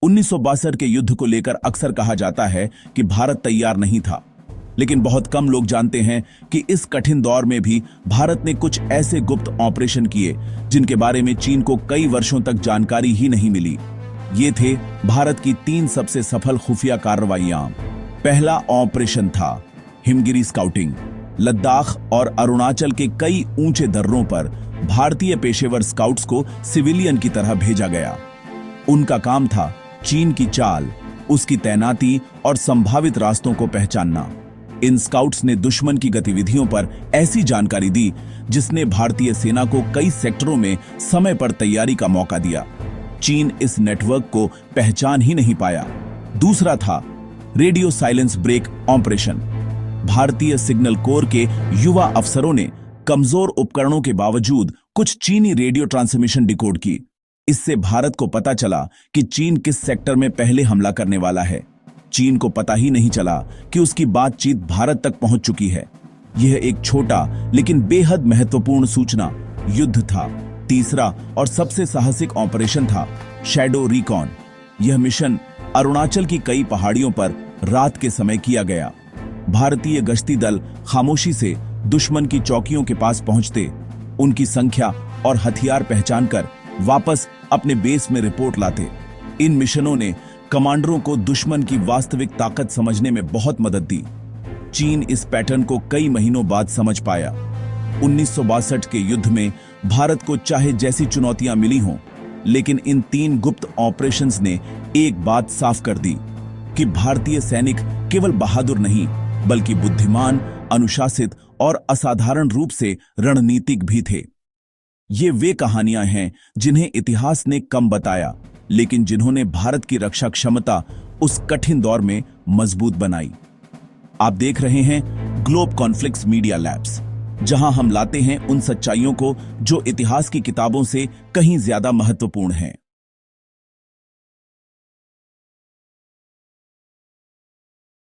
1962 के युद्ध को लेकर अक्सर कहा जाता है कि भारत तैयार नहीं था, लेकिन बहुत कम लोग जानते हैं कि इस कठिन दौर में भी भारत ने कुछ ऐसे गुप्त ऑपरेशन किए जिनके बारे में चीन को कई वर्षों तक जानकारी ही नहीं मिली। ये थे भारत की 3 सबसे सफल खुफिया कार्रवाइयां। पहला ऑपरेशन था हिमगिरी स्काउटिंग। लद्दाख और अरुणाचल के कई ऊंचे दर्रों पर भारतीय पेशेवर स्काउट्स को सिविलियन की तरह भेजा गया। उनका काम था चीन की चाल, उसकी तैनाती और संभावित रास्तों को पहचानना। इन स्काउट्स ने दुश्मन की गतिविधियों पर ऐसी जानकारी दी जिसने भारतीय सेना को कई सेक्टरों में समय पर तैयारी का मौका दिया। चीन इस नेटवर्क को पहचान ही नहीं पाया। दूसरा था रेडियो साइलेंस ब्रेक ऑपरेशन। भारतीय सिग्नल कोर के युवा अफसरों ने कमजोर उपकरणों के बावजूद कुछ चीनी रेडियो ट्रांसमिशन डिकोड की। इससे भारत को पता चला कि चीन किस सेक्टर में पहले हमला करने वाला है। चीन को पता ही नहीं चला कि उसकी बातचीत भारत तक पहुंच चुकी है। यह एक छोटा लेकिन बेहद महत्वपूर्ण सूचना युद्ध था। तीसरा और सबसे साहसिक ऑपरेशन था शैडो रिकॉन। यह मिशन अरुणाचल की कई पहाड़ियों पर रात के समय किया गया। भारतीय गश्ती दल खामोशी से दुश्मन की चौकियों के पास पहुंचते, उनकी संख्या और हथियार पहचानकर वापस अपने बेस में रिपोर्ट लाते। इन मिशनों ने कमांडरों को दुश्मन की वास्तविक ताकत समझने में बहुत मदद दी। चीन इस पैटर्न को कई महीनों बाद समझ पाया। 1962 के युद्ध में भारत को चाहे जैसी चुनौतियां मिली हों, लेकिन इन 3 गुप्त ऑपरेशंस ने एक बात साफ कर दी कि भारतीय सैनिक केवल बहादुर नहीं, बल्कि बुद्धिमान, अनुशासित और असाधारण रूप से रणनीतिक भी थे। ये वे कहानियां हैं जिन्हें इतिहास ने कम बताया, लेकिन जिन्होंने भारत की रक्षा क्षमता उस कठिन दौर में मजबूत बनाई। आप देख रहे हैं ग्लोब कॉन्फ्लिक्ट्स मीडिया लैब्स, जहां हम लाते हैं उन सच्चाइयों को जो इतिहास की किताबों से कहीं ज्यादा महत्वपूर्ण हैं।